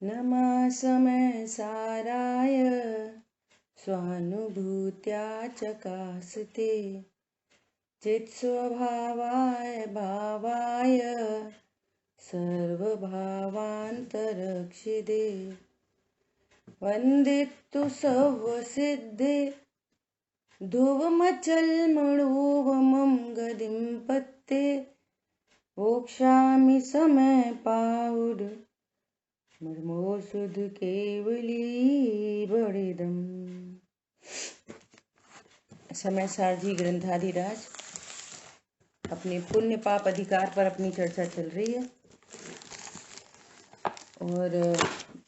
नमा समय साराय स्वानुभूत्या चकास्ते चित्स्वभावाय भावाय सर्वभावान्तरक्षिदे वन्दितु सर्वसिद्धे ध्रुवमचलमणोवमं गतिं पत्ते वोक्षामि समय पाहुड मर्मोषुध केवली बड़िदम। समय सारजी ग्रंथाधिराज अपने पुण्य पाप अधिकार पर अपनी चर्चा चल रही है और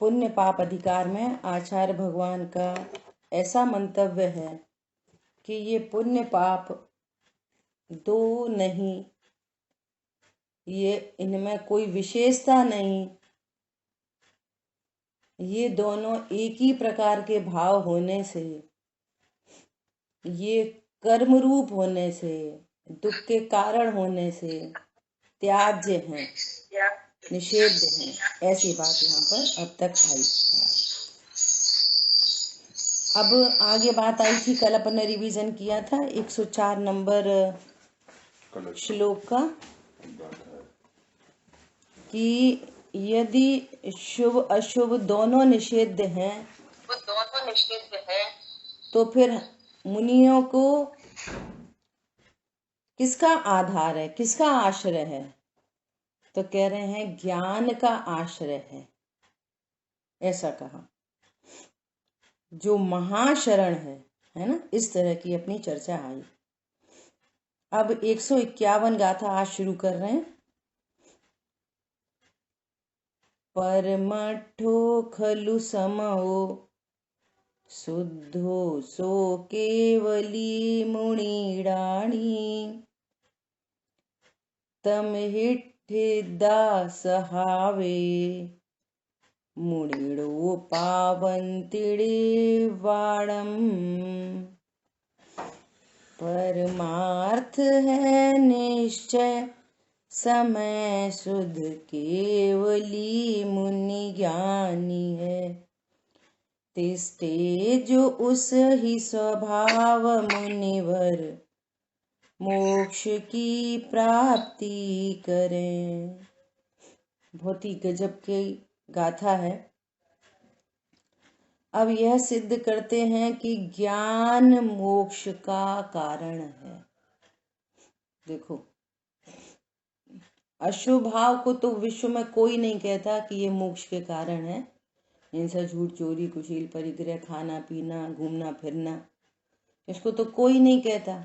पुण्य पाप अधिकार में आचार्य भगवान का ऐसा मंतव्य है कि ये पुण्य पाप दो नहीं, ये इनमें कोई विशेषता नहीं, ये दोनों एक ही प्रकार के भाव होने से, ये कर्म रूप होने से, दुख के कारण होने से त्याज्य हैं, निषेध हैं। ऐसी बात यहाँ पर अब तक आई। अब आगे बात आई थी, कल अपन ने रिवीजन किया था 104 नंबर श्लोक का, कि यदि शुभ अशुभ दोनों निषिद्ध हैं, तो फिर मुनियों को किसका आधार है, किसका आश्रय है? तो कह रहे हैं ज्ञान का आश्रय है, ऐसा कहा, जो महाशरण है ना। इस तरह की अपनी चर्चा आई। अब 151 गाथा आज शुरू कर रहे हैं। परमठो खलु समो शुद्धो सो केवली मुनिराणी तम हिट्ठिदा सहावे मुनिड़ो पावंतिड़े वाणम। परमार्थ है निश्चय समय शुद्ध केवली मुनि ज्ञानी है, तिष्ठे जो उस ही स्वभाव मुनिवर मोक्ष की प्राप्ति करें। बहुत ही गजब की गाथा है। अब यह सिद्ध करते हैं कि ज्ञान मोक्ष का कारण है। देखो, अशुभ भाव को तो विश्व में कोई नहीं कहता कि ये मोक्ष के कारण है। हिंसा, झूठ, चोरी, कुशील, परिग्रह, खाना पीना, घूमना फिरना, इसको तो कोई नहीं कहता।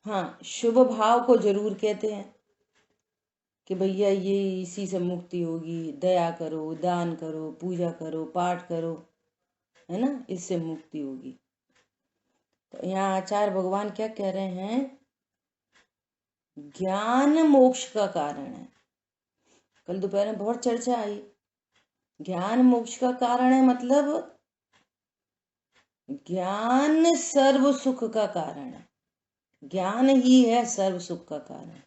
हाँ, शुभ भाव को जरूर कहते हैं कि भैया ये इसी से मुक्ति होगी, दया करो, दान करो, पूजा करो, पाठ करो, है ना, इससे मुक्ति होगी। तो यहाँ आचार्य भगवान क्या कह रहे हैं? ज्ञान मोक्ष का कारण है। कल दोपहर में बहुत चर्चा आई। ज्ञान मोक्ष का कारण है मतलब ज्ञान सर्व सुख का कारण है। ज्ञान ही है सर्व सुख का कारण।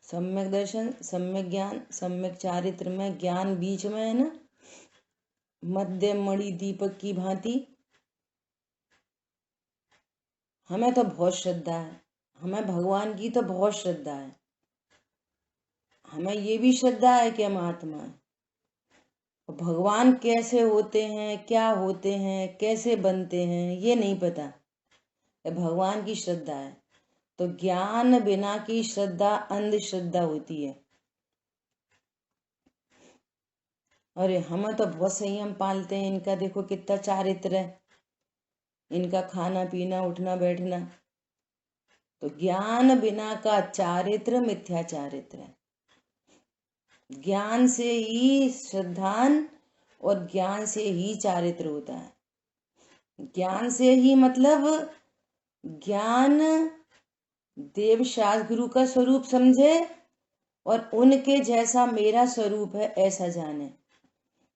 सम्यक दर्शन, सम्यक ज्ञान, सम्यक चारित्र में ज्ञान बीच में है ना, मध्य मणि दीपक की भांति। हमें तो बहुत श्रद्धा है, हमें भगवान की तो बहुत श्रद्धा है, हमें ये भी श्रद्धा है कि हम आत्मा है। भगवान कैसे होते हैं, क्या होते हैं, कैसे बनते हैं, ये नहीं पता, भगवान की श्रद्धा है। तो ज्ञान बिना की श्रद्धा अंधश्रद्धा होती है। अरे हमें तो बहुत संयम पालते हैं, इनका देखो कितना चारित्र है, इनका खाना पीना उठना बैठना। तो ज्ञान बिना का चारित्र मिथ्या चारित्र है। ज्ञान से ही श्रद्धान और ज्ञान से ही चारित्र होता है। ज्ञान से ही मतलब ज्ञान देव शास्त्र गुरु का स्वरूप समझे और उनके जैसा मेरा स्वरूप है ऐसा जाने,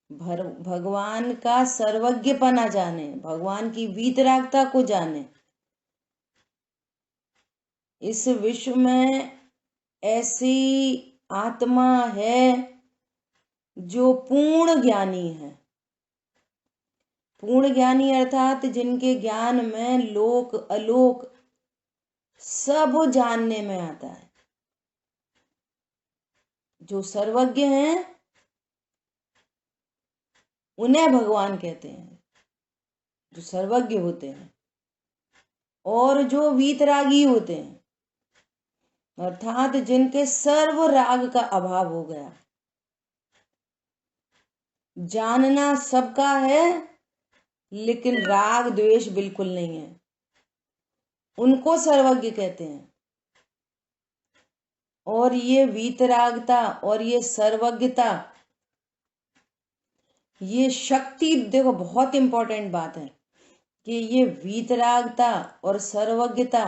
भगवान का सर्वज्ञपना जाने, भगवान की वीतरागता को जाने। इस विश्व में ऐसी आत्मा है जो पूर्ण ज्ञानी है, पूर्ण ज्ञानी अर्थात जिनके ज्ञान में लोक अलोक सब जानने में आता है, जो सर्वज्ञ हैं उन्हें भगवान कहते हैं, जो सर्वज्ञ होते हैं। और जो वीतरागी होते हैं अर्थात जिनके सर्व राग का अभाव हो गया, जानना सबका है लेकिन राग द्वेष बिल्कुल नहीं है, उनको सर्वज्ञ कहते हैं। और ये वीतरागता और ये सर्वज्ञता, ये शक्ति, देखो बहुत इंपॉर्टेंट बात है कि ये वीतरागता और सर्वज्ञता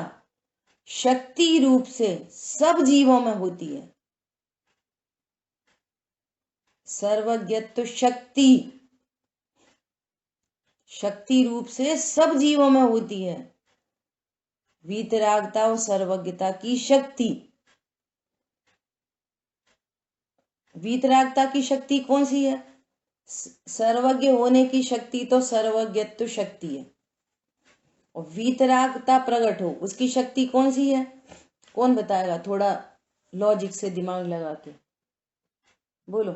शक्ति रूप से सब जीवों में होती है। सर्वज्ञत्व शक्ति, शक्ति रूप से सब जीवों में होती है। वीतरागता और सर्वज्ञता की शक्ति, वीतरागता की शक्ति कौन सी है? सर्वज्ञ होने की शक्ति तो सर्वज्ञत्व शक्ति है। और वीतरागता प्रकट हो उसकी शक्ति कौन सी है? कौन बताएगा? थोड़ा लॉजिक से दिमाग लगा के बोलो।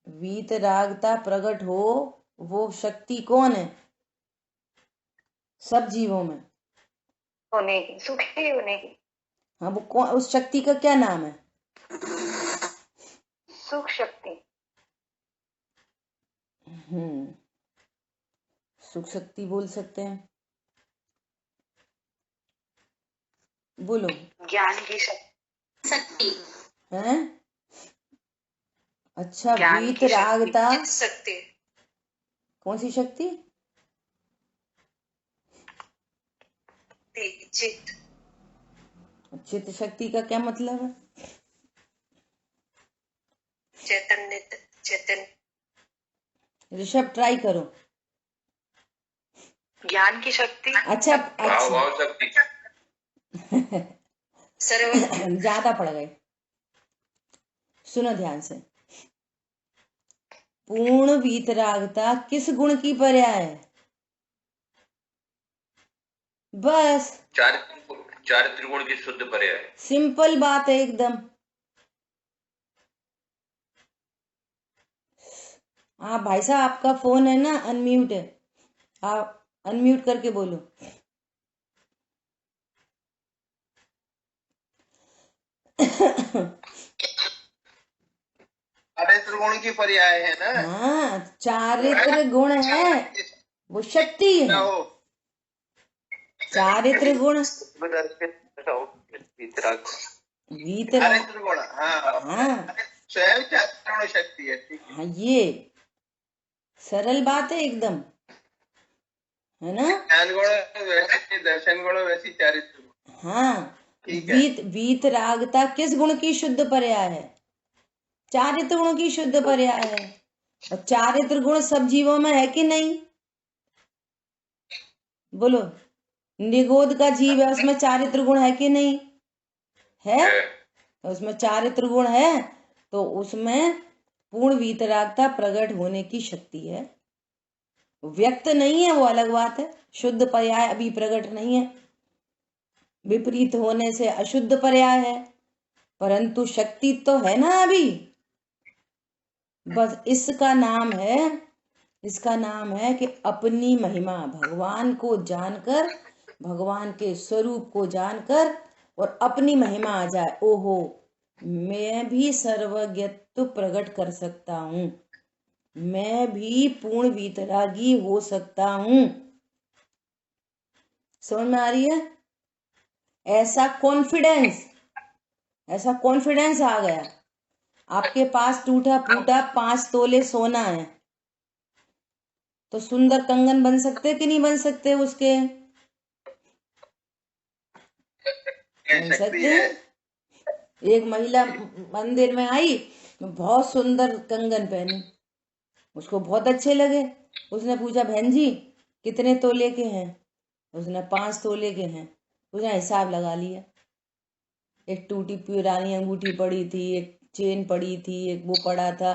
वीतरागता प्रकट हो वो शक्ति कौन है सब जीवों में? होने की, सुखी होने की। हाँ, वो कौन, उस शक्ति का क्या नाम है? सुख शक्ति। सुख शक्ति बोल सकते हैं, बोलो। ज्ञान की शक्ति हैं? अच्छा, वीतरागता शक्ति कौन सी शक्ति? चित्त। चित्त शक्ति का क्या मतलब है? चैतन्य, चैतन्य। ऋषभ ट्राई करो। ज्ञान की शक्ति। अच्छा, ज्यादा पड़ गए। सुनो ध्यान से। पूर्ण वीतरागता किस गुण की पर्याय है? बस चारित्र गुण की शुद्ध पर्याय। सिंपल बात है एकदम। हाँ भाई साहब, आपका फोन है ना अनम्यूट है, आप अनम्यूट करके बोलो। चारित्र गुण की पर्याय है ना? हाँ, चारित्र गुण है, वो शक्ति है। चारित्र गुण, चारित्र गुण, हाँ स्वयं चारित्र गुण शक्ति है। ठीक है, हाँ, ये सरल बात है एकदम, है ना? ज्ञान गुण वैसे, दर्शन गुण वैसी चारित्र गुण। हाँ, वीतरागता किस गुण की शुद्ध पर्याय है? चारित्र गुण की शुद्ध पर्याय है। और चारित्र गुण सब जीवों में है कि नहीं? बोलो। निगोद का जीव है, उसमें चारित्र गुण है कि नहीं है? तो उसमें चारित्र गुण है तो उसमें पूर्ण वीतरागता प्रकट होने की शक्ति है। व्यक्त नहीं है वो अलग बात है, शुद्ध पर्याय अभी प्रकट नहीं है, विपरीत होने से अशुद्ध पर्याय है, परंतु शक्ति तो है ना अभी। बस इसका नाम है कि अपनी महिमा, भगवान को जानकर, भगवान के स्वरूप को जानकर और अपनी महिमा आ जाए। ओहो, मैं भी सर्वज्ञत्व प्रकट कर सकता हूँ, मैं भी पूर्ण वीतरागी हो सकता हूँ। समझ में आ रही है? ऐसा कॉन्फिडेंस आ गया। आपके पास टूटा फूटा 5 तोले सोना है तो सुंदर कंगन बन सकते कि नहीं बन सकते उसके? बन सकते। एक महिला मंदिर में आई, बहुत सुंदर कंगन पहनी, उसको बहुत अच्छे लगे। उसने पूछा, बहन जी कितने तोले के हैं? उसने 5 तोले के हैं। उसने हिसाब लगा लिया, एक टूटी पुरानी अंगूठी पड़ी थी, एक चेन पड़ी थी, एक वो पड़ा था,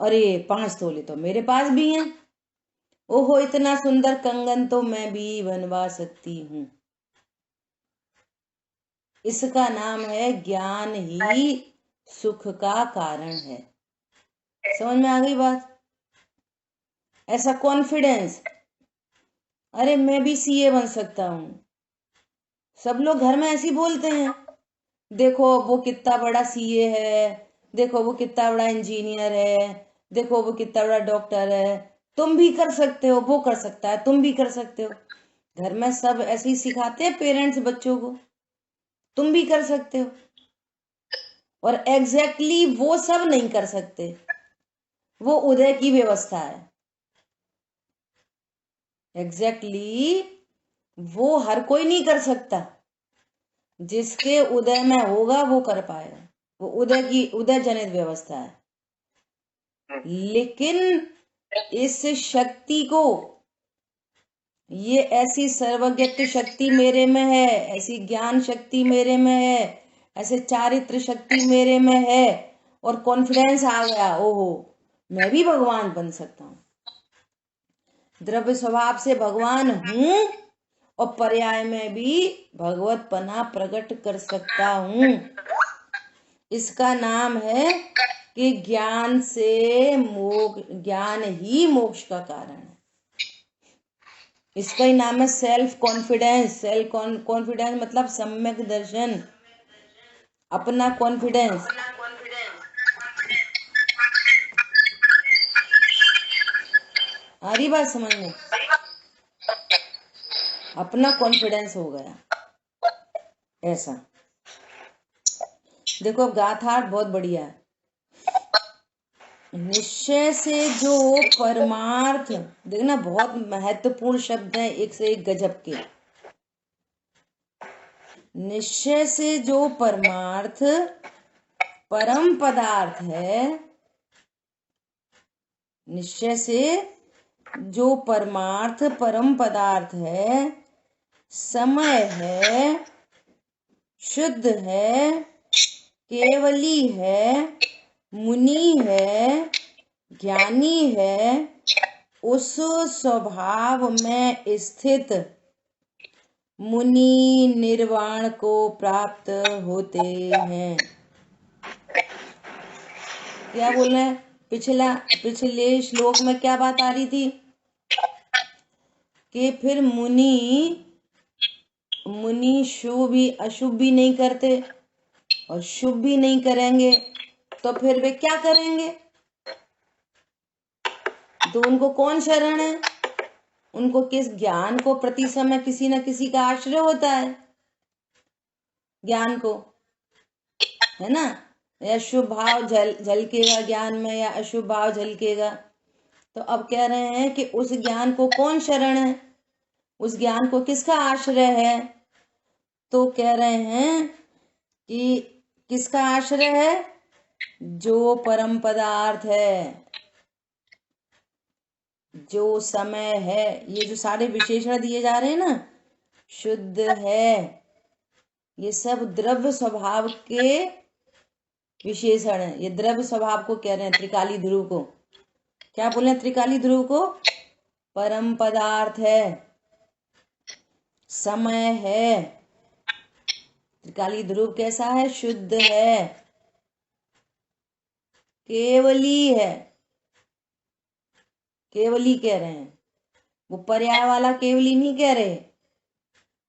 अरे 5 तोले तो मेरे पास भी हैं। ओहो इतना सुंदर कंगन तो मैं भी बनवा सकती हूँ। इसका नाम है ज्ञान ही सुख का कारण है। समझ में आ गई बात? ऐसा कॉन्फिडेंस, अरे मैं भी सीए बन सकता हूँ। सब लोग घर में ऐसे ही बोलते हैं, देखो वो कितना बड़ा सीए है, देखो वो कितना बड़ा इंजीनियर है, देखो वो कितना बड़ा डॉक्टर है, तुम भी कर सकते हो, वो कर सकता है, तुम भी कर सकते हो। घर में सब ऐसे ही सिखाते हैं पेरेंट्स बच्चों को, तुम भी कर सकते हो। और एग्जैक्टली वो सब नहीं कर सकते, वो उदय की व्यवस्था है। एग्जैक्टली वो हर कोई नहीं कर सकता, जिसके उदय में होगा वो कर पाएगा, वो उदय जनित व्यवस्था है। लेकिन इस शक्ति को, ये ऐसी सर्वज्ञत्व शक्ति मेरे में है, ऐसी ज्ञान शक्ति मेरे में है, ऐसे चारित्र शक्ति मेरे में है, और कॉन्फिडेंस आ गया, ओहो मैं भी भगवान बन सकता हूँ, द्रव्य स्वभाव से भगवान हूं और पर्याय में भी भगवतपना प्रकट कर सकता हूं। इसका नाम है कि ज्ञान ही मोक्ष का कारण है। इसका ही नाम है सेल्फ कॉन्फिडेंस। सेल्फ कॉन्फिडेंस मतलब सम्यक दर्शन, अपना कॉन्फिडेंस। आ रही बात समझ में? अपना कॉन्फिडेंस हो गया ऐसा। देखो गाथा बहुत बढ़िया है। निश्चय से जो परमार्थ, देखना बहुत महत्वपूर्ण शब्द है, एक से एक गजब के। निश्चय से जो परमार्थ परम पदार्थ है, निश्चय से जो परमार्थ परम पदार्थ है, समय है, शुद्ध है, केवली है, मुनि है, ज्ञानी है, उस स्वभाव में स्थित मुनि निर्वाण को प्राप्त होते हैं। क्या बोल रहे हैं? पिछले श्लोक में क्या बात आ रही थी कि फिर मुनि शुभ भी अशुभ भी नहीं करते और शुभ भी नहीं करेंगे, तो फिर वे क्या करेंगे? तो उनको कौन शरण है? उनको किस ज्ञान को प्रति समय किसी न किसी का आश्रय होता है, ज्ञान को, है ना? या शुभ भाव झलकेगा ज्ञान में, या अशुभ भाव झलकेगा। तो अब कह रहे हैं कि उस ज्ञान को कौन शरण है, उस ज्ञान को किसका आश्रय है? तो कह रहे हैं कि किसका आश्रय है? जो परम पदार्थ है, जो समय है। ये जो सारे विशेषण दिए जा रहे हैं ना, शुद्ध है, ये सब द्रव्य स्वभाव के विशेषण है। ये द्रव्य स्वभाव को कह रहे हैं, त्रिकाली ध्रुव को। क्या बोले हैं त्रिकाली ध्रुव को? परम पदार्थ है, समय है। त्रिकाली ध्रुव कैसा है? शुद्ध है, केवली है। केवली कह रहे हैं, वो पर्याय वाला केवली नहीं कह रहे,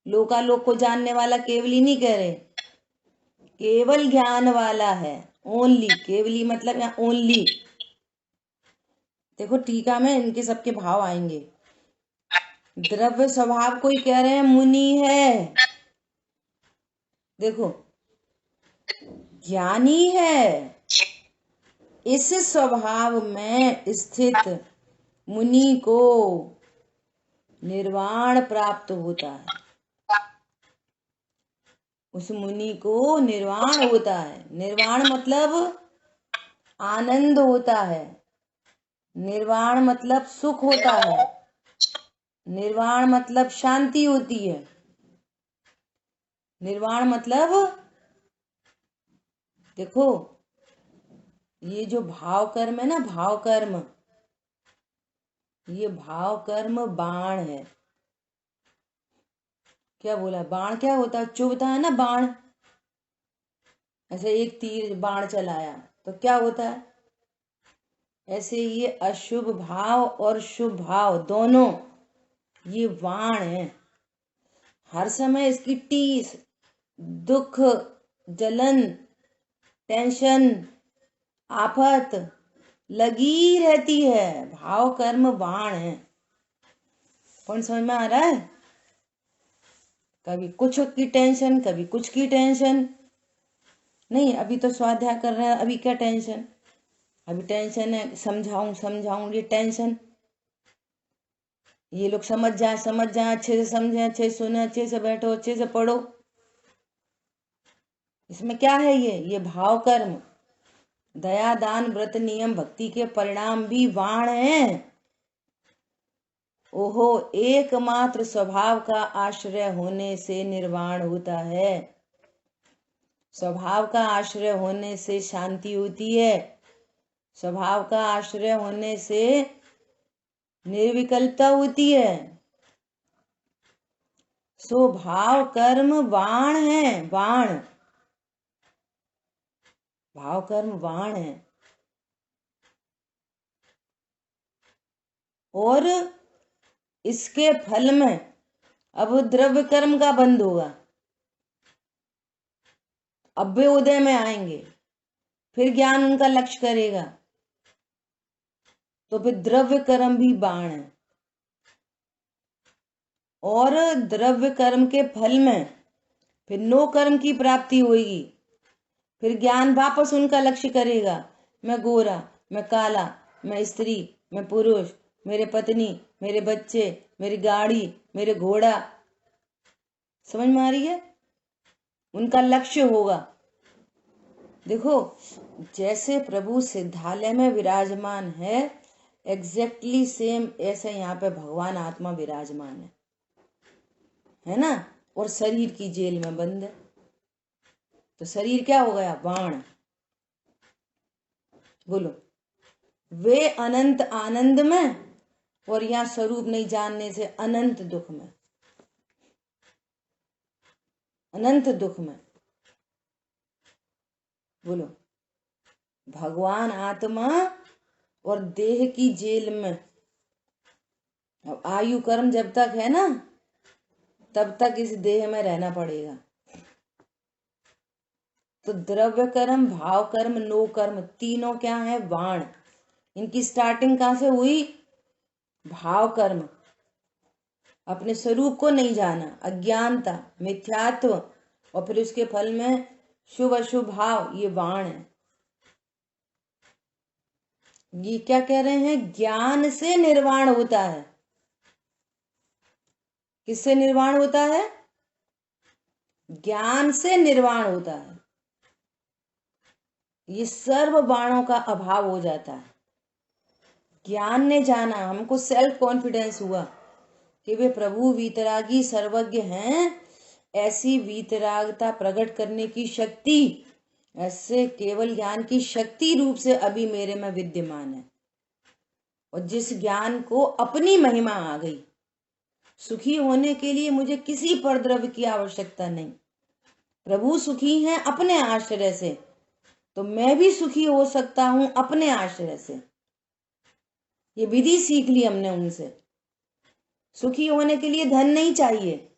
लोकालोक को जानने वाला केवली नहीं कह रहे, केवल ज्ञान वाला है। ओनली, केवली मतलब यहाँ ओनली। देखो टीका में इनके सबके भाव आएंगे। द्रव्य स्वभाव को ही कह रहे हैं मुनि है। देखो ज्ञानी है, इस स्वभाव में स्थित मुनि को निर्वाण प्राप्त होता है। उस मुनि को निर्वाण होता है। निर्वाण मतलब आनंद होता है, निर्वाण मतलब सुख होता है, निर्वाण मतलब शांति होती है, निर्वाण मतलब देखो, ये जो भाव कर्म है ना, भाव कर्म, ये भाव कर्म बाण है। क्या बोला? बाण क्या होता है? चुभता है ना बाण, ऐसे एक तीर बाण चलाया तो क्या होता है? ऐसे ये अशुभ भाव और शुभ भाव दोनों ये बाण है। हर समय इसकी टीस, दुख, जलन, टेंशन, आफत लगी रहती है। भाव कर्म बाण है। कौन समझ में आ रहा है? कभी कुछ की टेंशन, कभी कुछ की टेंशन। नहीं, अभी तो स्वाध्याय कर रहे हैं, अभी क्या टेंशन? अभी टेंशन है समझाऊं ये टेंशन। ये लोग समझ जाए, अच्छे से समझे, अच्छे से सुने, अच्छे से बैठो, अच्छे से पढ़ो। इसमें क्या है? ये भाव कर्म, दया, दान, व्रत, नियम, भक्ति के परिणाम भी बाण हैं। ओहो, एकमात्र स्वभाव का आश्रय होने से निर्वाण होता है। स्वभाव का आश्रय होने से शांति होती है। स्वभाव का आश्रय होने से निर्विकल्पता होती है। सो भाव कर्म बाण है, बाण। भाव कर्म बाण है। और इसके फल में अब द्रव्य कर्म का बंद होगा। अब वे उदय में आएंगे, फिर ज्ञान उनका लक्ष्य करेगा, तो फिर द्रव्य कर्म भी बाण है। और द्रव्य कर्म के फल में फिर नो कर्म की प्राप्ति होगी। फिर ज्ञान वापस उनका लक्ष्य करेगा। मैं गोरा, मैं काला, मैं स्त्री, मैं पुरुष, मेरे पत्नी, मेरे बच्चे, मेरी गाड़ी, मेरे घोड़ा। समझ में आ रही है? उनका लक्ष्य होगा। देखो, जैसे प्रभु सिद्धालय में विराजमान है, एग्जैक्टली सेम ऐसे यहाँ पे भगवान आत्मा विराजमान है ना? और शरीर की जेल में बंद है। तो शरीर क्या हो गया? बाण। बोलो, वे अनंत आनंद में और यहाँ स्वरूप नहीं जानने से अनंत दुख में, अनंत दुख में। बोलो, भगवान आत्मा और देह की जेल में। अब आयु कर्म जब तक है ना, तब तक इस देह में रहना पड़ेगा। तो द्रव्य कर्म, भाव कर्म, नो कर्म, तीनों क्या है? बाण। इनकी स्टार्टिंग कहां से हुई? भाव कर्म। अपने स्वरूप को नहीं जाना, अज्ञानता, मिथ्यात्व, और फिर उसके फल में शुभ अशुभ भाव, ये बाण है। ये क्या कह रहे हैं? ज्ञान से निर्वाण होता है। किससे निर्वाण होता है? ज्ञान से निर्वाण होता है। ये सर्व बाणों का अभाव हो जाता है। ज्ञान ने जाना, हमको सेल्फ कॉन्फिडेंस हुआ कि वे प्रभु वीतरागी सर्वज्ञ हैं। ऐसी वीतरागता प्रकट करने की शक्ति, ऐसे केवल ज्ञान की शक्ति रूप से अभी मेरे में विद्यमान है। और जिस ज्ञान को अपनी महिमा आ गई, सुखी होने के लिए मुझे किसी परद्रव्य की आवश्यकता नहीं। प्रभु सुखी हैं अपने आश्रय से, तो मैं भी सुखी हो सकता हूं अपने आश्रय से। ये विधि सीख ली हमने उनसे। सुखी होने के लिए धन नहीं चाहिए,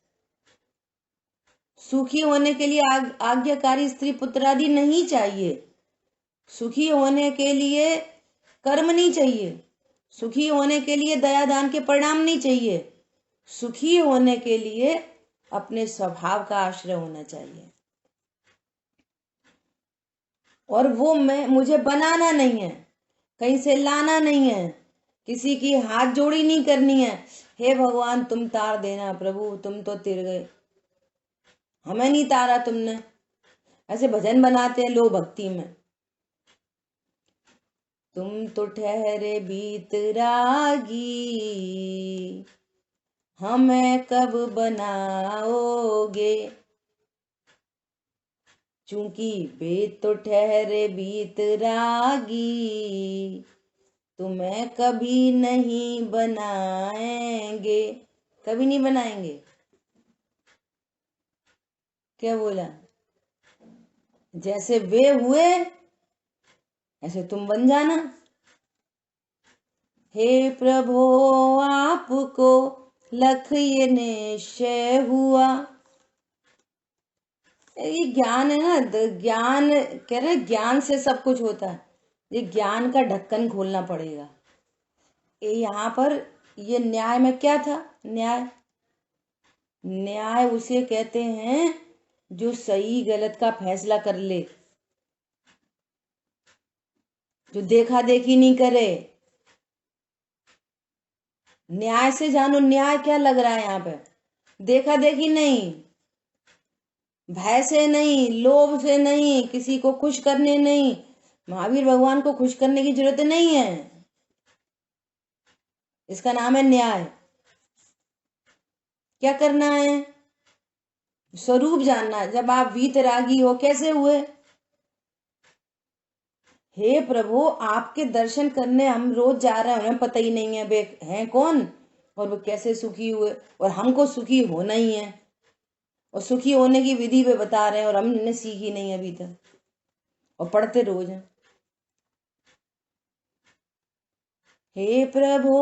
सुखी होने के लिए आज्ञाकारी स्त्री पुत्र आदि नहीं चाहिए, सुखी होने के लिए कर्म नहीं चाहिए, सुखी होने के लिए दया दान के परिणाम नहीं चाहिए। सुखी होने के लिए अपने स्वभाव का आश्रय होना चाहिए। और वो मुझे बनाना नहीं है, कहीं से लाना नहीं है, किसी की हाथ जोड़ी नहीं करनी है। हे भगवान तुम तार देना, प्रभु तुम तो तिर गए, हमें नहीं तारा तुमने। ऐसे भजन बनाते हैं लोग भक्ति में। तुम तो ठहरे बीतरागी, हमें कब बनाओगे। चूंकि वेद तो ठहरे बीतरागी, तुम्हें कभी नहीं बनाएंगे, कभी नहीं बनाएंगे। क्या बोला? जैसे वे हुए ऐसे तुम बन जाना। हे प्रभु आपको लख ये निश्चय हुआ। ये ज्ञान है ना, ज्ञान कह रहे ज्ञान से सब कुछ होता है। ये ज्ञान का ढक्कन खोलना पड़ेगा। ये यहाँ पर ये न्याय में क्या था? न्याय, न्याय उसे कहते हैं जो सही गलत का फैसला कर ले, जो देखा देखी नहीं करे। न्याय से जानो, न्याय क्या लग रहा है यहाँ पे? देखा देखी नहीं, भय से नहीं, लोभ से नहीं, किसी को खुश करने नहीं। महावीर भगवान को खुश करने की जरूरत नहीं है। इसका नाम है न्याय। क्या करना है? स्वरूप जानना है। जब आप वीतरागी हो, कैसे हुए? हे प्रभु आपके दर्शन करने हम रोज जा रहे हैं, हमें पता ही नहीं है वे हैं कौन और वो कैसे सुखी हुए, और हमको सुखी होना ही है, और सुखी होने की विधि पे बता रहे हैं और हमने सीखी नहीं अभी तक, और पढ़ते रोज हैं। हे प्रभु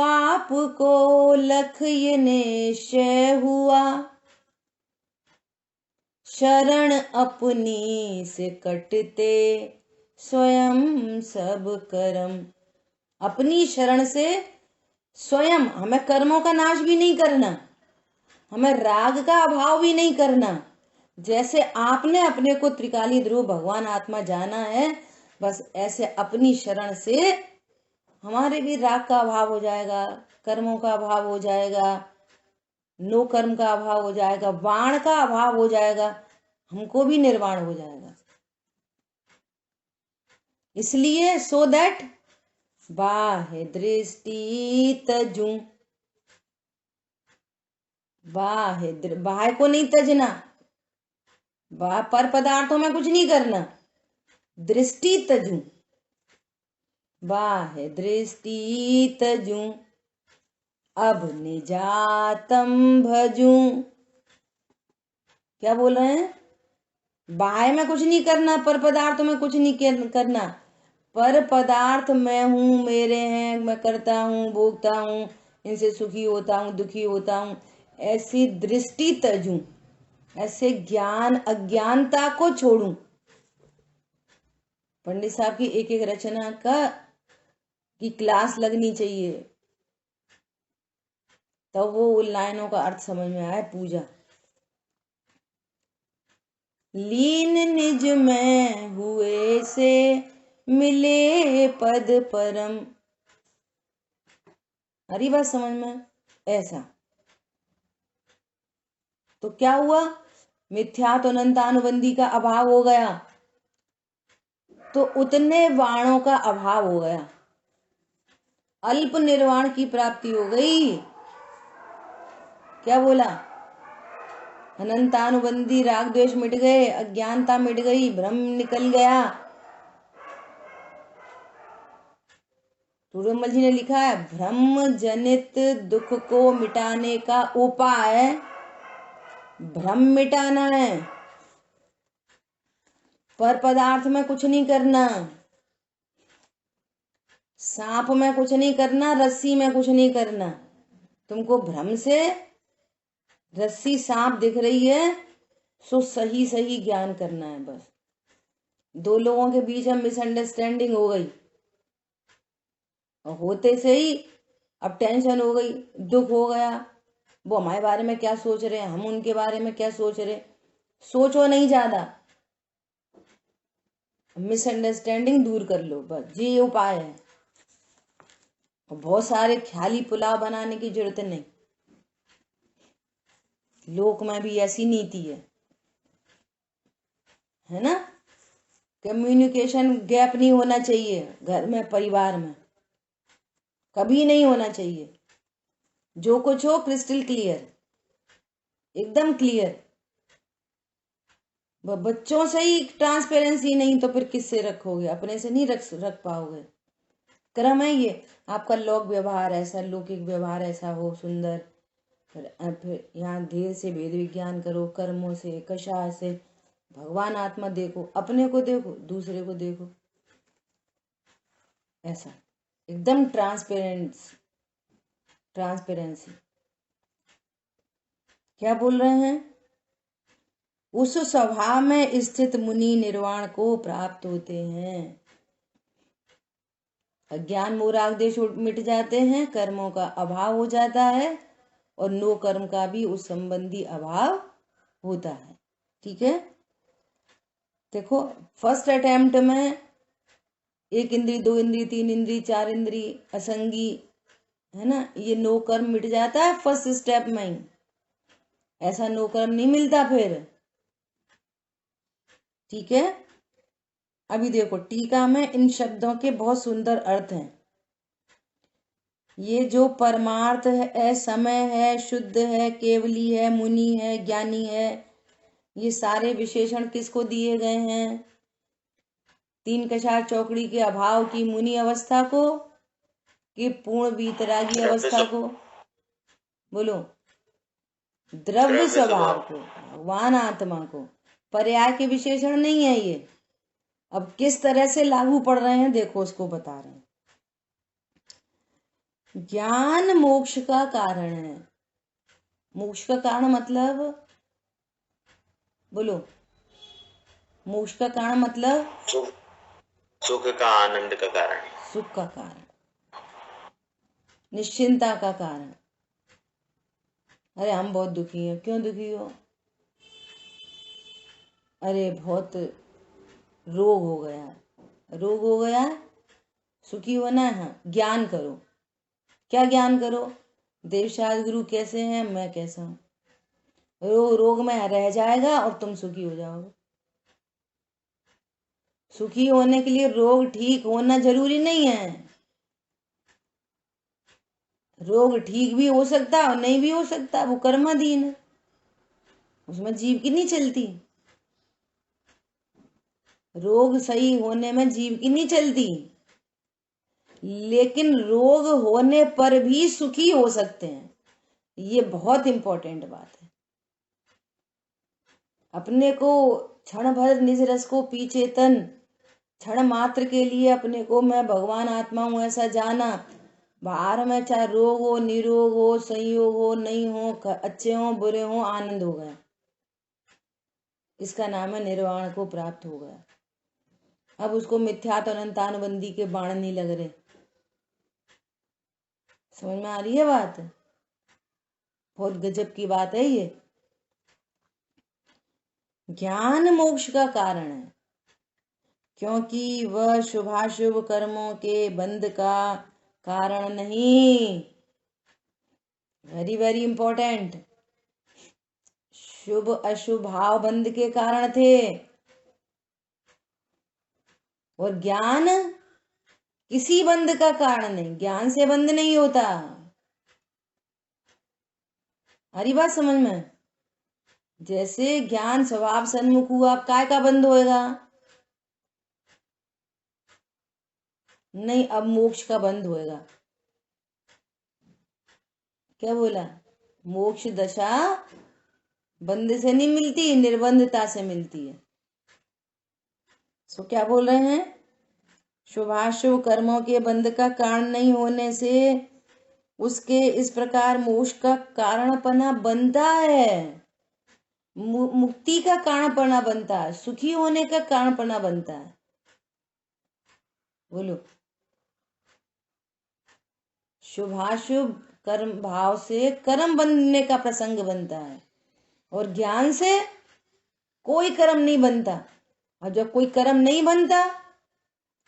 आपको लख ये निश्चय हुआ, शरण अपनी से कटते स्वयं सब कर्म। अपनी शरण से स्वयं, हमें कर्मों का नाश भी नहीं करना, हमें राग का अभाव भी नहीं करना। जैसे आपने अपने को त्रिकाली ध्रुव भगवान आत्मा जाना है, बस ऐसे अपनी शरण से हमारे भी राग का अभाव हो जाएगा, कर्मों का अभाव हो जाएगा, नो कर्म का अभाव हो जाएगा, वाण का अभाव हो जाएगा, हमको भी निर्वाण हो जाएगा। इसलिए सो दैट बाह्य दृष्टि तजू, बाह्य को नहीं तजना, पर पदार्थों में कुछ नहीं करना, दृष्टि तजू, बाह्य दृष्टि तजू, अब निजातम भजू। क्या बोल रहे हैं? बाह्य में कुछ नहीं करना, पर पदार्थों में कुछ नहीं करना। पर पदार्थ मैं हूं, मेरे हैं, मैं करता हूं, भोगता हूं, इनसे सुखी होता हूं, दुखी होता हूं, ऐसी दृष्टि तजूं, ऐसे ज्ञान अज्ञानता को छोड़ूं। पंडित साहब की एक एक रचना की क्लास लगनी चाहिए, तब वो उन लाइनों का अर्थ समझ में आए। पूजा लीन निज में हुए से मिले पद परम। हरी बात समझ में? ऐसा तो क्या हुआ? मिथ्यात अनंतानुबंधी का अभाव हो गया, तो उतने वाणों का अभाव हो गया, अल्प निर्वाण की प्राप्ति हो गई। क्या बोला? अनंतानुबंधी राग द्वेष मिट गए, अज्ञानता मिट गई, भ्रम निकल गया। टूरमल जी ने लिखा है, भ्रम जनित दुख को मिटाने का उपाय भ्रम मिटाना है, पर पदार्थ में कुछ नहीं करना, सांप में कुछ नहीं करना, रस्सी में कुछ नहीं करना। तुमको भ्रम से रस्सी सांप दिख रही है, सो सही सही ज्ञान करना है। बस दो लोगों के बीच में मिसअंडरस्टैंडिंग हो गई, और होते से ही अब टेंशन हो गई, दुख हो गया। वो हमारे बारे में क्या सोच रहे हैं, हम उनके बारे में क्या सोच रहे। सोचो नहीं ज्यादा, मिसअंडरस्टैंडिंग दूर कर लो, बस ये उपाय है। बहुत सारे ख्याली पुलाव बनाने की जरूरत नहीं। लोक में भी ऐसी नीति है ना? कम्युनिकेशन गैप नहीं होना चाहिए, घर में परिवार में कभी नहीं होना चाहिए। जो कुछ हो क्रिस्टल क्लियर, एकदम क्लियर। बच्चों से ही ट्रांसपेरेंसी नहीं तो फिर किससे रखोगे? अपने से नहीं रख पाओगे। क्रम है ये, आपका लोक व्यवहार ऐसा, लौकिक व्यवहार ऐसा हो सुंदर, फिर यहाँ धीरे से भेद विज्ञान करो, कर्मों से, कषाय से, भगवान आत्मा देखो, अपने को देखो, दूसरे को देखो, ऐसा एकदम ट्रांसपेरेंसी। क्या बोल रहे हैं? उस स्वभाव में स्थित मुनि निर्वाण को प्राप्त होते हैं। अज्ञान मोराग देश मिट जाते हैं, कर्मों का अभाव हो जाता है और नो कर्म का भी उस संबंधी अभाव होता है। ठीक है, देखो फर्स्ट अटेम्प्ट में 1 इंद्री, 2 इंद्री, 3 इंद्री, 4 इंद्री, असंगी, है ना, ये नो कर्म मिट जाता है फर्स्ट स्टेप में ही। ऐसा नो कर्म नहीं मिलता फिर। ठीक है, अभी देखो टीका में इन शब्दों के बहुत सुंदर अर्थ हैं। ये जो परमार्थ है, समय है, शुद्ध है, केवली है, मुनि है, ज्ञानी है, ये सारे विशेषण किसको दिए गए हैं? 3 कषाय चौकड़ी के अभाव की मुनि अवस्था को कि पूर्ण वीतरागी अवस्था को? बोलो। द्रव्य स्वभाव को, भगवान आत्मा को। पर्याय के विशेषण नहीं है ये। अब किस तरह से लागू पड़ रहे हैं देखो, उसको बता रहे हैं। ज्ञान मोक्ष का कारण है। मोक्ष का कारण मतलब, बोलो, मोक्ष का कारण मतलब सुख का, आनंद का कारण, सुख का कारण, निश्चिंता का कारण। अरे हम बहुत दुखी हैं। क्यों दुखी हो? अरे बहुत रोग हो गया। रोग हो गया, सुखी होना है? हाँ, ज्ञान करो। क्या ज्ञान करो? देवशास्त्र गुरु कैसे हैं, मैं कैसा हूं। रोग में रह जाएगा और तुम सुखी हो जाओगे। सुखी होने के लिए रोग ठीक होना जरूरी नहीं है। रोग ठीक भी हो सकता और नहीं भी हो सकता, वो कर्माधीन है, उसमें जीव की नहीं चलती। रोग सही होने में जीव की नहीं चलती, लेकिन रोग होने पर भी सुखी हो सकते हैं। ये बहुत इंपॉर्टेंट बात है। अपने को क्षण भर निज रस को पी चेतन, क्षण मात्र के लिए अपने को मैं भगवान आत्मा हूं ऐसा जाना। बाहर में चाहे रोग हो, निरोग हो, संयोग हो, नहीं हो, अच्छे हो, बुरे हो, आनंद हो गया, इसका नाम है निर्वाण को प्राप्त हो गया। अब उसको मिथ्यात्व अनंतानुबंधी के बाण नहीं लग रहे। समझ में आ रही है बात? बहुत गजब की बात है ये। ज्ञान मोक्ष का कारण है, क्योंकि वह शुभाशुभ कर्मों के बंध का कारण नहीं। Very very important. शुभ अशुभ भाव बंध के कारण थे, और ज्ञान किसी बंध का कारण नहीं। ज्ञान से बंध नहीं होता। हरी बात समझ में? जैसे ज्ञान स्वभाव सन्मुख हुआ, काय का बंध होएगा? नहीं, अब मोक्ष का बंध होएगा। क्या बोला? मोक्ष दशा बंध से नहीं मिलती, निर्बंधता से मिलती है। सो क्या बोल रहे हैं? शुभाशुभ कर्मों के बंध का कारण नहीं होने से उसके इस प्रकार मोक्ष का कारणपना बनता है, मुक्ति का कारणपना बनता है, सुखी होने का कारणपना बनता है। बोलो। शुभाशुभ कर्म भाव से कर्म बनने का प्रसंग बनता है, और ज्ञान से कोई कर्म नहीं बनता। और जब कोई कर्म नहीं बनता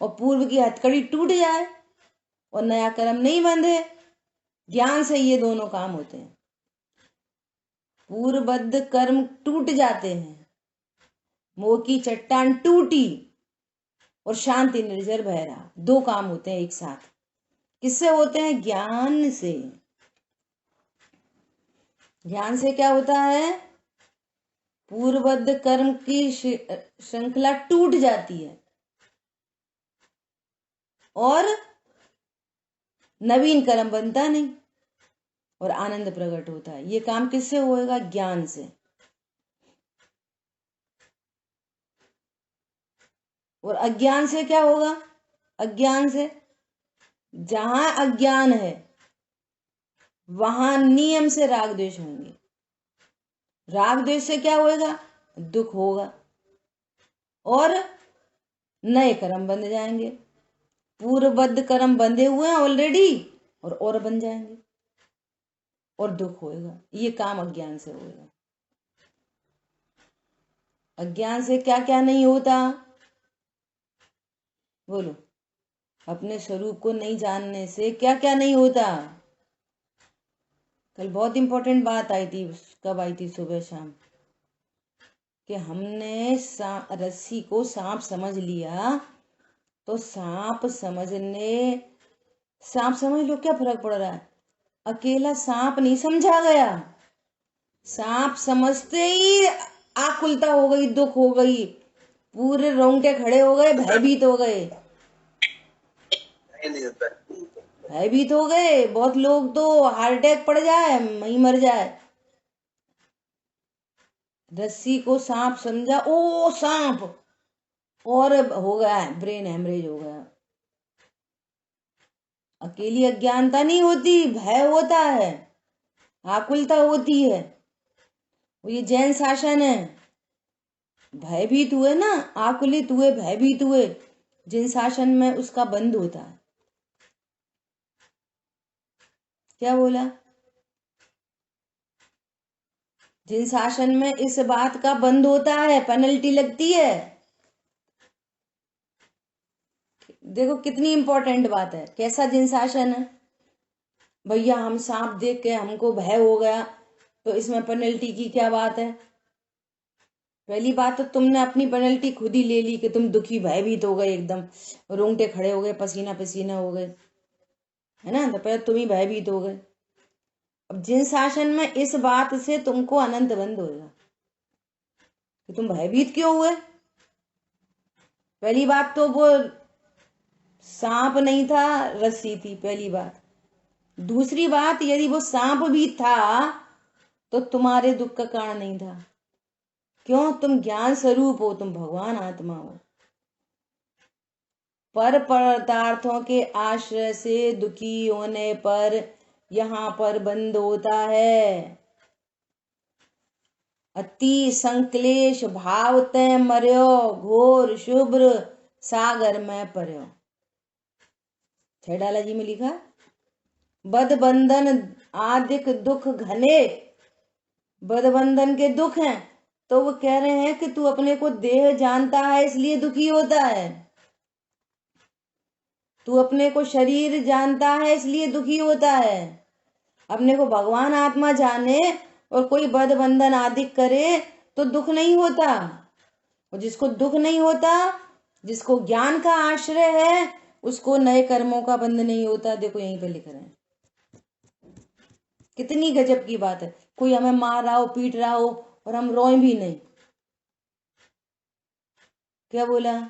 और पूर्व की हथकड़ी टूट जाए और नया कर्म नहीं बंधे, ज्ञान से ये दोनों काम होते हैं। पूर्वबद्ध कर्म टूट जाते हैं, मोह की चट्टान टूटी और शांति निर्जर बह रहा। 2 काम होते हैं एक साथ। किससे होते हैं? ज्ञान से। ज्ञान से क्या होता है? पूर्वबद्ध कर्म की श्रृंखला टूट जाती है और नवीन कर्म बनता नहीं और आनंद प्रकट होता है। ये काम किससे होएगा? ज्ञान से। और अज्ञान से क्या होगा? अज्ञान से, जहां अज्ञान है वहां नियम से राग द्वेष होंगे। राग द्वेष से क्या होएगा? दुख होगा और नए कर्म बन जाएंगे। पूर्वबद्ध कर्म बंधे हुए हैं ऑलरेडी और बन जाएंगे और दुख होएगा। ये काम अज्ञान से होएगा। अज्ञान से क्या क्या नहीं होता? बोलो। अपने स्वरूप को नहीं जानने से क्या क्या नहीं होता? कल बहुत इंपॉर्टेंट बात आई थी। कब आई थी? सुबह शाम। कि हमने रस्सी को सांप समझ लिया तो सांप समझ लो क्या फर्क पड़ रहा है? अकेला सांप नहीं समझा गया, सांप समझते ही आकुलता हो गई, दुख हो गई, पूरे रोंगटे खड़े हो गए, भयभीत हो गए। भयभीत हो गए। बहुत लोग तो हार्ट अटैक पड़ जाए, वहीं मर जाए। रस्सी को सांप समझा, ओ सांप, और हो गया ब्रेन हेमरेज हो गया। अकेली अज्ञानता नहीं होती, भय होता है, आकुलता होती है। वो ये जैन शासन है। भयभीत हुए ना, आकुलित हुए, भयभीत हुए, जिन शासन में उसका बंद होता है। क्या बोला? जिन शासन में इस बात का बंद होता है, पेनल्टी लगती है। देखो कितनी इंपॉर्टेंट बात है। कैसा जिन शासन है? भैया हम सांप देख के हमको भय हो गया तो इसमें पेनल्टी की क्या बात है? पहली बात तो तुमने अपनी पेनल्टी खुद ही ले ली कि तुम दुखी भयभीत हो गए, एकदम रोंगटे खड़े हो गए, पसीना पसीना हो गए, है ना? तो पहले तुम ही भयभीत हो गए। अब जिन शासन में इस बात से तुमको अनंत बंद होगा कि तुम भयभीत क्यों हुए। पहली बात तो वो सांप नहीं था, रस्सी थी, पहली बात। दूसरी बात, यदि वो सांप भी था तो तुम्हारे दुख का कारण नहीं था। क्यों? तुम ज्ञान स्वरूप हो, तुम भगवान आत्मा हो। पर पदार्थों के आश्रय से दुखी होने पर यहां पर बंद होता है। अति संक्लेश भाव तय मर्यो, घोर शुभ्र सागर में पर्यो। छेडाला जी में लिखा, बद बंधन आदिक दुख घने। बद बंधन के दुख हैं तो वो कह रहे हैं कि तू अपने को देह जानता है इसलिए दुखी होता है, तू अपने को शरीर जानता है इसलिए दुखी होता है। अपने को भगवान आत्मा जाने और कोई बद बंधन आदि करे तो दुख नहीं होता। और जिसको दुख नहीं होता, जिसको ज्ञान का आश्रय है, उसको नए कर्मों का बंध नहीं होता। देखो यहीं पे लिख रहे हैं। कितनी गजब की बात है। कोई हमें मार रहा हो, पीट रहा हो और हम रोए भी नहीं। क्या बोला?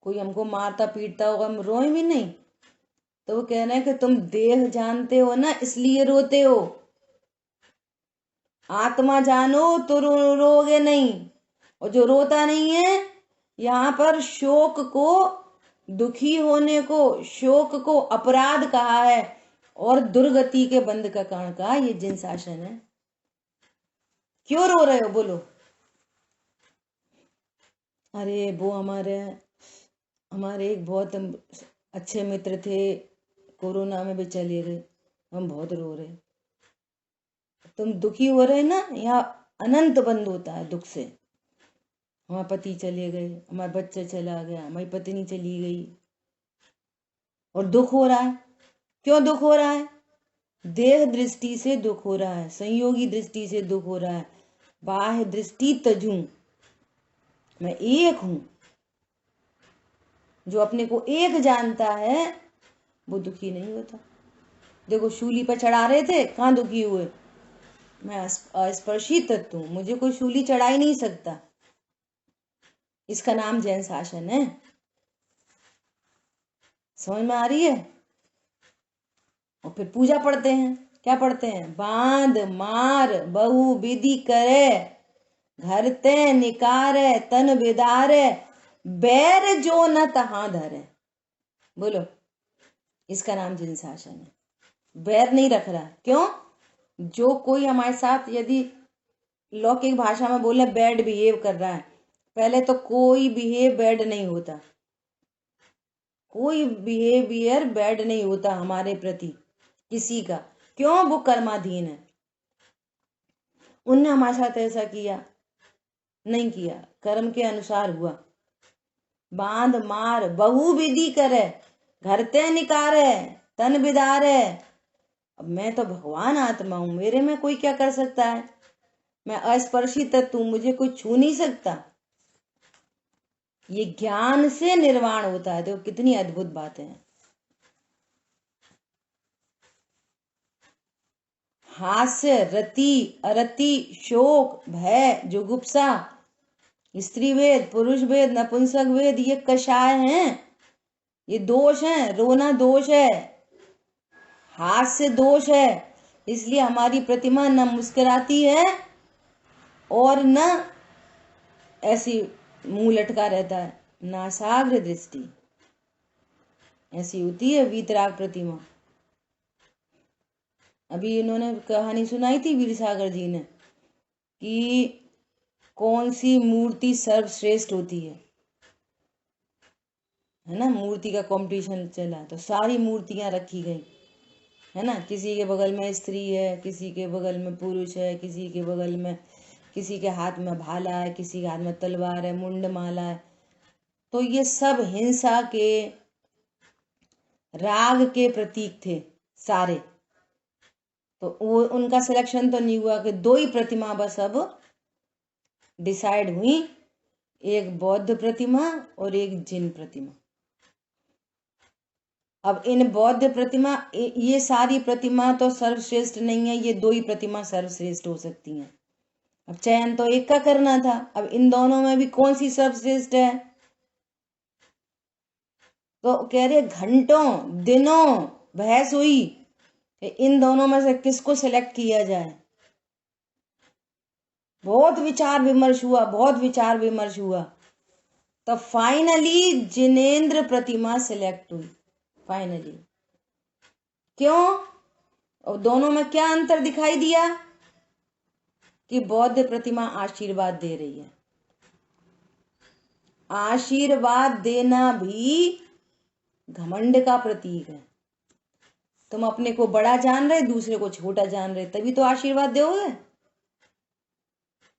कोई हमको मारता पीटता होगा, हम रोए भी नहीं। तो वो कह रहे हैं कि तुम देह जानते हो ना इसलिए रोते हो। आत्मा जानो तो रोगे नहीं। और जो रोता नहीं है, यहाँ पर शोक को, दुखी होने को, शोक को अपराध कहा है और दुर्गति के बंध का कारण कहा। ये जिन शासन है। क्यों रो रहे हो? बोलो। अरे वो हमारे एक बहुत अच्छे मित्र थे, कोरोना में भी चले गए, हम बहुत रो रहे। तुम दुखी हो रहे ना, यहाँ अनंत बंद होता है दुख से। हमारे पति चले गए, हमारा बच्चा चला गया, हमारी पत्नी चली गई और दुख हो रहा है। क्यों दुख हो रहा है? देह दृष्टि से दुख हो रहा है, संयोगी दृष्टि से दुख हो रहा है। बाह्य दृष्टि तजू, मैं एक हूं। जो अपने को एक जानता है वो दुखी नहीं होता। देखो शूली पर चढ़ा रहे थे, कहाँ दुखी हुए? मैं अस्पर्शी तत्व हूं, मुझे कोई शूली चढ़ा ही नहीं सकता। इसका नाम जैन शासन है। समझ में आ रही है? और फिर पूजा पढ़ते हैं, क्या पढ़ते हैं? बांध मार बहु विधि करे, घर ते निकारे तन बिदारे, बैर जो न तहां धरे। बोलो, इसका नाम जिन शासन है। बैर नहीं रख रहा। क्यों? जो कोई हमारे साथ यदि लौकिक भाषा में बोले बैड बिहेव कर रहा है, पहले तो कोई बिहेव बैड नहीं होता, कोई बिहेवियर बैड नहीं होता हमारे प्रति किसी का। क्यों? वो कर्माधीन है। उनने हमारे साथ ऐसा किया नहीं किया, कर्म के अनुसार हुआ। बांध मार बहु विधि करे, घर ते निकारे तन बिदारे। अब मैं तो भगवान आत्मा हूं, मेरे में कोई क्या कर सकता है? मैं अस्पर्शी तत्व हूं, मुझे कोई छू नहीं सकता। ये ज्ञान से निर्वाण होता है। देखो कितनी अद्भुत बातें हैं। हास्य रति अरति शोक भय जुगुप्सा, स्त्री वेद पुरुष वेद नपुंसक वेद, ये कषाय हैं, ये दोष हैं। रोना दोष है, हास्य दोष है। इसलिए हमारी प्रतिमा न मुस्कुराती है और न ऐसी मुंह लटका रहता है। नासाग्र दृष्टि ऐसी होती है वीतराग प्रतिमा। अभी इन्होंने कहानी सुनाई थी वीर सागर जी ने कि कौन सी मूर्ति सर्वश्रेष्ठ होती है ना। मूर्ति का कंपटीशन चला तो सारी मूर्तियां रखी गई है ना। किसी के बगल में स्त्री है, किसी के बगल में पुरुष है, किसी के बगल में, किसी के हाथ में भाला है, किसी के हाथ में तलवार है, मुंडमाला है। तो ये सब हिंसा के, राग के प्रतीक थे सारे। तो वो उनका सिलेक्शन तो नहीं हुआ कि दो ही प्रतिमा बस अब डिसाइड हुई, एक बौद्ध प्रतिमा और एक जिन प्रतिमा। अब इन बौद्ध प्रतिमा, ये सारी प्रतिमा तो सर्वश्रेष्ठ नहीं है, ये दो ही प्रतिमा सर्वश्रेष्ठ हो सकती हैं। अब चयन तो एक का करना था। अब इन दोनों में भी कौन सी सर्वश्रेष्ठ है? तो कह रहे घंटों दिनों बहस हुई कि इन दोनों में से किसको सिलेक्ट किया जाए। बहुत विचार विमर्श हुआ, बहुत विचार विमर्श हुआ। तो फाइनली जिनेंद्र प्रतिमा सिलेक्ट हुई। फाइनली क्यों? और दोनों में क्या अंतर दिखाई दिया कि बौद्ध प्रतिमा आशीर्वाद दे रही है। आशीर्वाद देना भी घमंड का प्रतीक है। तुम अपने को बड़ा जान रहे, दूसरे को छोटा जान रहे, तभी तो आशीर्वाद दोगे।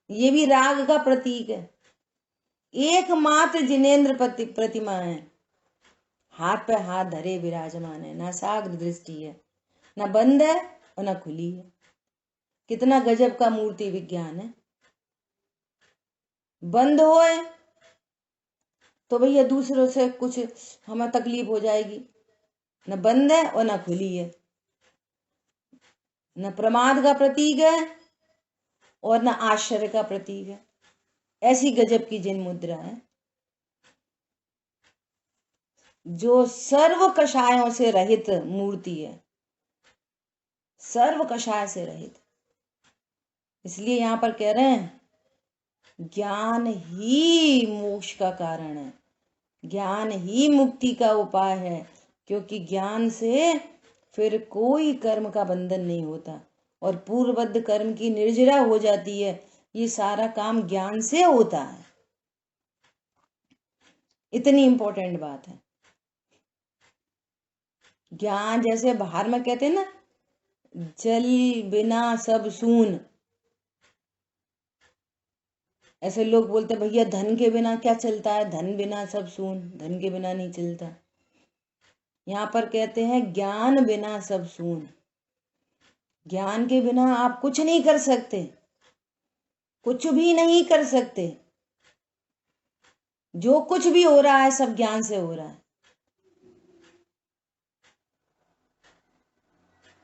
ये भी राग का प्रतीक है। एकमात्र जिनेंद्र प्रतिमा है, हाथ पे हाथ धरे विराजमान है, ना साग्र दृष्टि है, ना बंद है और ना खुली है। कितना गजब का मूर्ति विज्ञान है। बंद होए तो भैया दूसरों से कुछ हमें तकलीफ हो जाएगी। न बंद है और न खुली है, न प्रमाद का प्रतीक है और न आश्चर्य का प्रतीक है। ऐसी गजब की जिन मुद्रा है जो सर्व कषायों से रहित मूर्ति है, सर्व कषाय से रहित। इसलिए यहां पर कह रहे हैं ज्ञान ही मोक्ष का कारण है, ज्ञान ही मुक्ति का उपाय है। क्योंकि ज्ञान से फिर कोई कर्म का बंधन नहीं होता और पूर्वबद्ध कर्म की निर्जरा हो जाती है। ये सारा काम ज्ञान से होता है। इतनी इंपॉर्टेंट बात है। ज्ञान, जैसे बाहर में कहते हैं ना, जल बिना सब सून। ऐसे लोग बोलते भैया धन के बिना क्या चलता है, धन बिना सब सून, धन के बिना नहीं चलता। यहाँ पर कहते हैं ज्ञान बिना सब सून। ज्ञान के बिना आप कुछ नहीं कर सकते, कुछ भी नहीं कर सकते। जो कुछ भी हो रहा है सब ज्ञान से हो रहा है।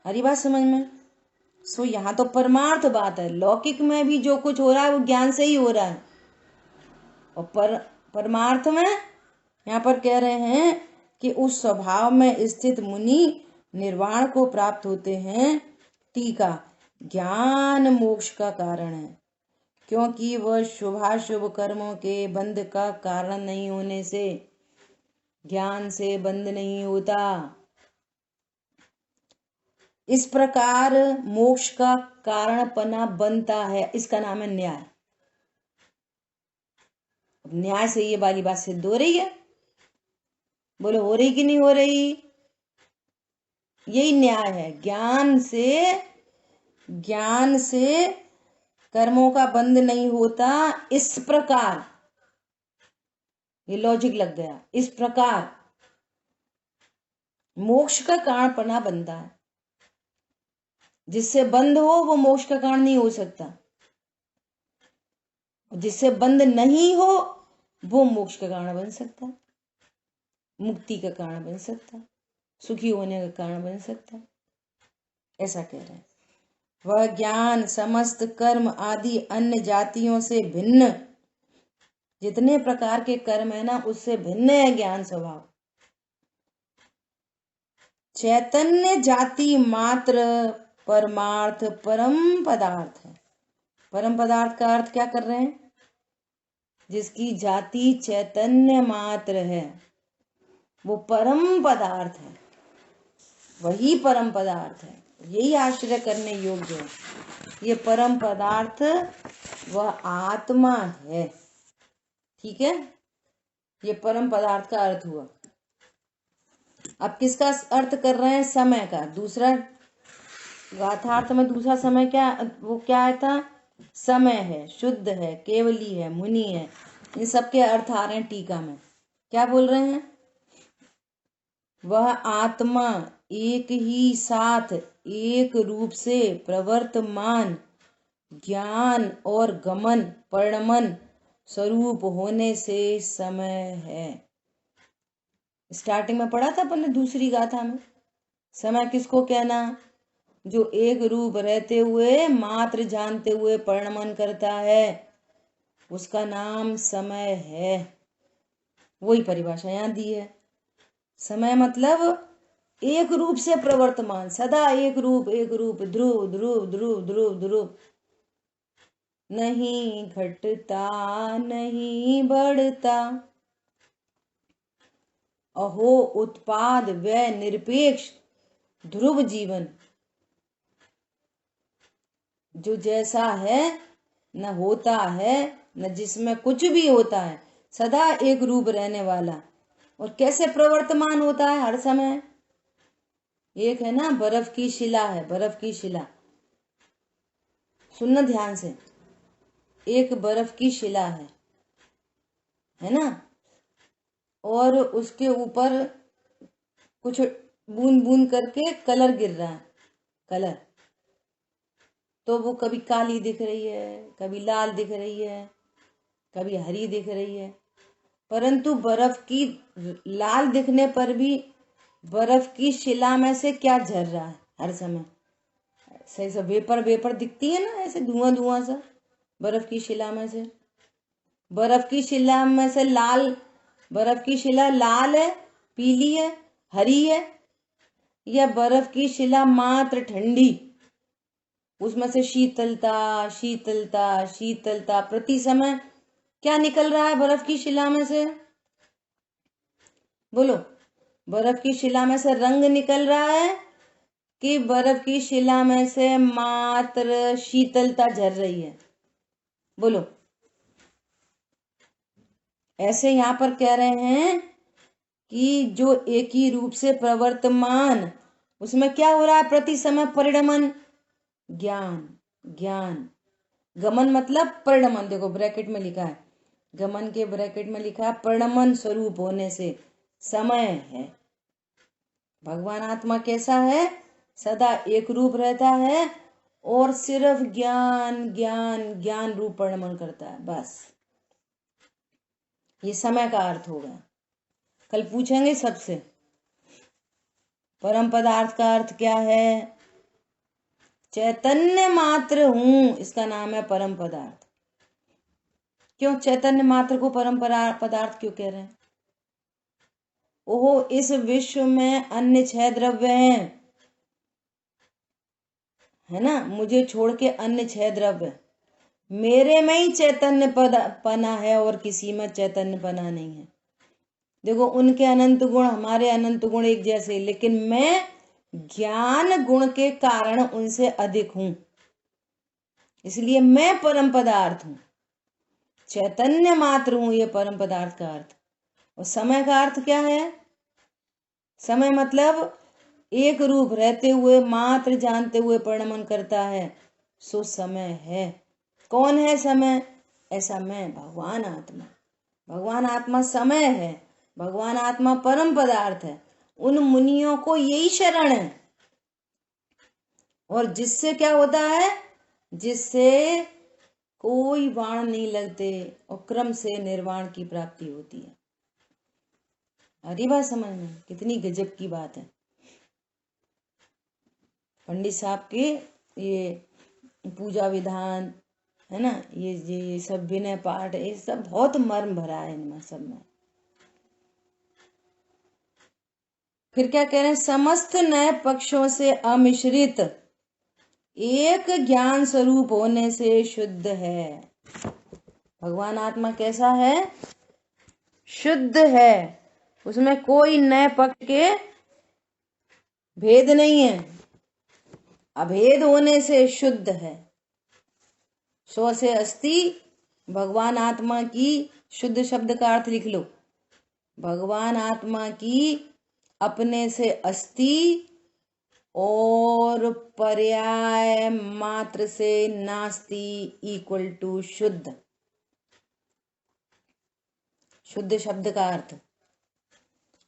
हरी बात समझ में? सो यहाँ तो परमार्थ बात है, लौकिक में भी जो कुछ हो रहा है वो ज्ञान से ही हो रहा है। और परमार्थ में यहाँ पर कह रहे हैं कि उस स्वभाव में स्थित मुनि निर्वाण को प्राप्त होते हैं। टीका, ज्ञान मोक्ष का कारण है, क्योंकि वह शुभाशुभ कर्मों के बंध का कारण नहीं होने से ज्ञान से बंध नहीं होता। इस प्रकार मोक्ष का कारणपना बनता है, इसका नाम है न्याय। न्याय से ये वाली बात सिद्ध हो रही है, बोलो हो रही कि नहीं हो रही? यही न्याय है। ज्ञान से कर्मों का बंध नहीं होता। इस प्रकार, ये लॉजिक लग गया, इस प्रकार मोक्ष का कारणपना बनता है। जिससे बंध हो वो मोक्ष का कारण नहीं हो सकता, जिससे बंध नहीं हो वो मोक्ष का कारण बन सकता है, मुक्ति का कारण बन सकता है, सुखी होने का कारण बन सकता है। ऐसा कह रहे हैं। वह ज्ञान समस्त कर्म आदि अन्य जातियों से भिन्न, जितने प्रकार के कर्म है ना उससे भिन्न है ज्ञान स्वभाव। चैतन्य जाति मात्र परमार्थ परम पदार्थ है। परम पदार्थ का अर्थ क्या कर रहे हैं? जिसकी जाति चैतन्य मात्र है वो परम पदार्थ है, वही परम पदार्थ है, यही आश्रय करने योग्य है। ये परम पदार्थ वह आत्मा है। ठीक है, ये परम पदार्थ का अर्थ हुआ। अब किसका अर्थ कर रहे हैं? समय का। दूसरा गाथार्थ में दूसरा समय क्या, वो क्या था? समय है, शुद्ध है, केवली है, मुनि है। इन सब के अर्थ आ रहे हैं टीका में। क्या बोल रहे हैं? वह आत्मा एक ही साथ एक रूप से प्रवर्तमान ज्ञान और गमन परिणमन स्वरूप होने से समय है। स्टार्टिंग में पढ़ा था अपन ने दूसरी गाथा में। समय किसको कहना? जो एक रूप रहते हुए मात्र जानते हुए परिणमन करता है, उसका नाम समय है। वही परिभाषा यहाँ दी है। समय मतलब एक रूप से प्रवर्तमान, सदा एक रूप, ध्रुव ध्रुव ध्रुव ध्रुव ध्रुव, नहीं घटता नहीं बढ़ता, अहो उत्पाद व निरपेक्ष ध्रुव जीवन, जो जैसा है न होता है न जिसमें कुछ भी होता है, सदा एक रूप रहने वाला। और कैसे प्रवर्तमान होता है? हर समय। एक है ना बर्फ की शिला है, बर्फ की शिला, सुनना ध्यान से। एक बर्फ की शिला है ना, और उसके ऊपर कुछ बूंद बूंद करके कलर गिर रहा है, कलर। तो वो कभी काली दिख रही है, कभी लाल दिख रही है, कभी हरी दिख रही है। परंतु बर्फ की लाल दिखने पर भी बर्फ की शिला में से क्या झर रहा है हर समय? सही से वेपर दिखती है ना, ऐसे धुआं धुआं सा बर्फ की शिला में से। बर्फ की शिला में से लाल, बर्फ की शिला लाल है, पीली है, हरी है, या बर्फ की शिला मात्र ठंडी, उसमें से शीतलता शीतलता शीतलता प्रति समय क्या निकल रहा है बर्फ की शिला में से? बोलो, बर्फ की शिला में से रंग निकल रहा है कि बर्फ की शिला में से मात्र शीतलता झर रही है? बोलो। ऐसे यहाँ पर कह रहे हैं कि जो एक ही रूप से प्रवर्तमान, उसमें क्या हो रहा है? प्रति समय परिणमन, ज्ञान, ज्ञान। गमन मतलब परिणमन, देखो ब्रैकेट में लिखा है, गमन के ब्रैकेट में लिखा है परिणमन स्वरूप होने से समय है। भगवान आत्मा कैसा है? सदा एक रूप रहता है और सिर्फ ज्ञान ज्ञान ज्ञान रूप परिणमन करता है, बस। ये समय का अर्थ होगा। कल पूछेंगे सबसे परम पदार्थ का अर्थ क्या है? चैतन्य मात्र हूं, इसका नाम है परम पदार्थ। क्यों चैतन्य मात्र को परम पदार्थ क्यों कह रहे हैं? ओहो, इस विश्व में अन्य 6 द्रव्य हैं, है ना, मुझे छोड़ के अन्य 6 द्रव्य, मेरे में ही चैतन्य पना है और किसी में चैतन्य पना नहीं है। देखो, उनके अनंत गुण, हमारे अनंत गुण एक जैसे, लेकिन मैं ज्ञान गुण के कारण उनसे अधिक हूं, इसलिए मैं परम पदार्थ हूं, चैतन्य मात्र हूं, ये परम पदार्थ का अर्थ। और समय का अर्थ क्या है? समय मतलब एक रूप रहते हुए मात्र जानते हुए परिणमन करता है, सो समय है। कौन है समय? ऐसा मैं, भगवान आत्मा। भगवान आत्मा समय है, भगवान आत्मा परम पदार्थ है। उन मुनियों को यही शरण है। और जिससे क्या होता है? जिससे कोई बाण नहीं लगते और क्रम से निर्वाण की प्राप्ति होती है। अरे बात समझ में, कितनी गजब की बात है। पंडित साहब के ये पूजा विधान है ना, ये सब विनय पाठ, ये सब बहुत मर्म भरा है इनमें सब में। फिर क्या कह रहे हैं? समस्त नए पक्षों से अमिश्रित एक ज्ञान स्वरूप होने से शुद्ध है। भगवान आत्मा कैसा है? शुद्ध है, उसमें कोई नए पक्ष के भेद नहीं है, अभेद होने से शुद्ध है। स्व से अस्ति, भगवान आत्मा की, शुद्ध शब्द का अर्थ लिख लो, भगवान आत्मा की अपने से अस्ति और पर्याय मात्र से नास्ति इक्वल टू शुद्ध। शुद्ध शब्द का अर्थ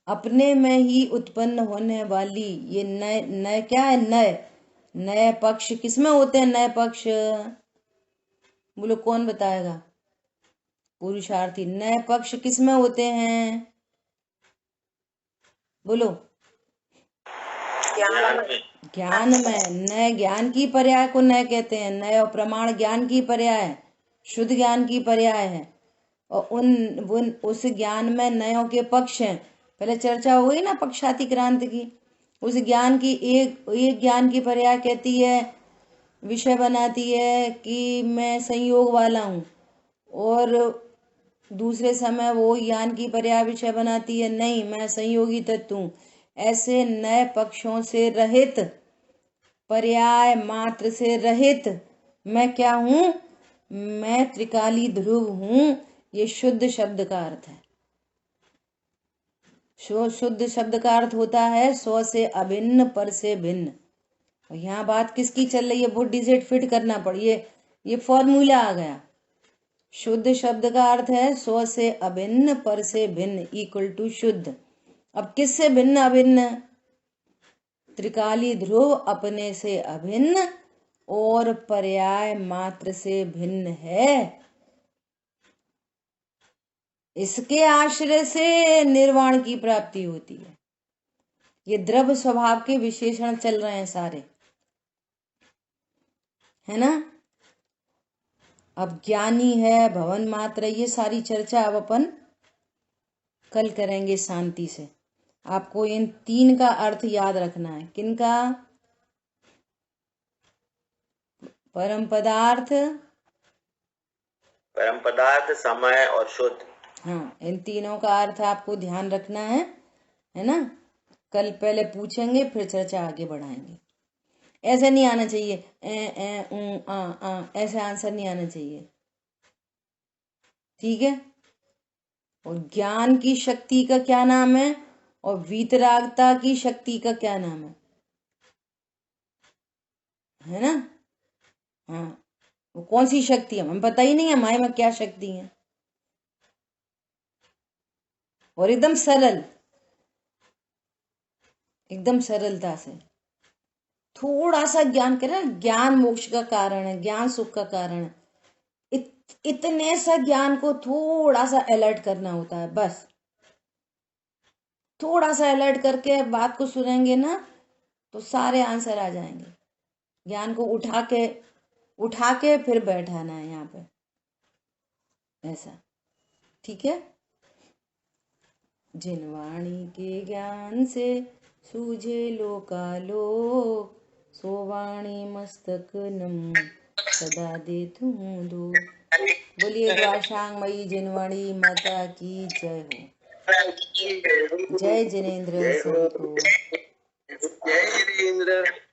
अपने में ही उत्पन्न होने वाली, ये नए नए क्या है? नए पक्ष किसमें होते हैं? नए पक्ष बोलो, कौन बताएगा? पुरुषार्थी। नए पक्ष किसमें होते हैं? बोलो। ज्ञान में। नए ज्ञान की पर्याय को नए कहते हैं। नए और प्रमाण ज्ञान की पर्याय, शुद्ध ज्ञान की पर्याय है। और उस ज्ञान में नयों के पक्ष हैं। पहले चर्चा हो गई ना पक्षाति क्रांति की। उस ज्ञान की एक ज्ञान की पर्याय कहती है, विषय बनाती है कि मैं संयोग वाला हूं, और दूसरे समय वो ज्ञान की पर्याय विषय बनाती है, नहीं मैं संयोगी तत्व हूं। ऐसे नए पक्षों से रहित, पर्याय मात्र से रहित मैं क्या हूं? मैं त्रिकाली ध्रुव हूं। ये शुद्ध शब्द का अर्थ है। शुद्ध शब्द का अर्थ होता है स्व से अभिन्न, पर से भिन्न। और यहाँ बात किसकी चल रही है? वो डिजिट फिट करना पड़े, ये फॉर्मूला आ गया। शुद्ध शब्द का अर्थ है स्व से अभिन्न, पर से भिन्न इक्वल टू शुद्ध। अब किससे भिन्न अभिन्न? त्रिकाली ध्रुव अपने से अभिन्न और पर्याय मात्र से भिन्न है। इसके आश्रय से निर्वाण की प्राप्ति होती है। ये द्रव्य स्वभाव के विशेषण चल रहे हैं सारे, है ना। अब ज्ञानी है, भवन मात्र, ये सारी चर्चा अब अपन कल करेंगे शांति से। आपको इन 3 का अर्थ याद रखना है। किनका? परम पदार्थ, समय और शुद्ध। हाँ, इन तीनों का अर्थ आपको ध्यान रखना है ना। कल पहले पूछेंगे, फिर चर्चा आगे बढ़ाएंगे। ऐसे नहीं आना चाहिए ऐसे आंसर नहीं आना चाहिए, ठीक है। और ज्ञान की शक्ति का क्या नाम है? और वीतरागता की शक्ति का क्या नाम है ना। हाँ, वो कौन सी शक्ति है हमें पता ही नहीं है, हमारे में क्या शक्ति है। और एकदम सरल, एकदम सरलता से थोड़ा सा ज्ञान करें। ज्ञान मोक्ष का कारण है, ज्ञान सुख का कारण है। इतने सा ज्ञान को थोड़ा सा अलर्ट करना होता है, बस थोड़ा सा अलर्ट करके बात को सुनेंगे ना, तो सारे आंसर आ जाएंगे। ज्ञान को उठा के फिर बैठाना है यहाँ पे, ऐसा। ठीक है। जिन वाणी के ज्ञान से सूझे लोकालोक, सो वाणी मस्तक नम सदा देतु दो। बोलिए द्वारसांगमयी जिनवाणी माता की जय हो। जय जिनेन्द्र संतो। जय जिनेन्द्र।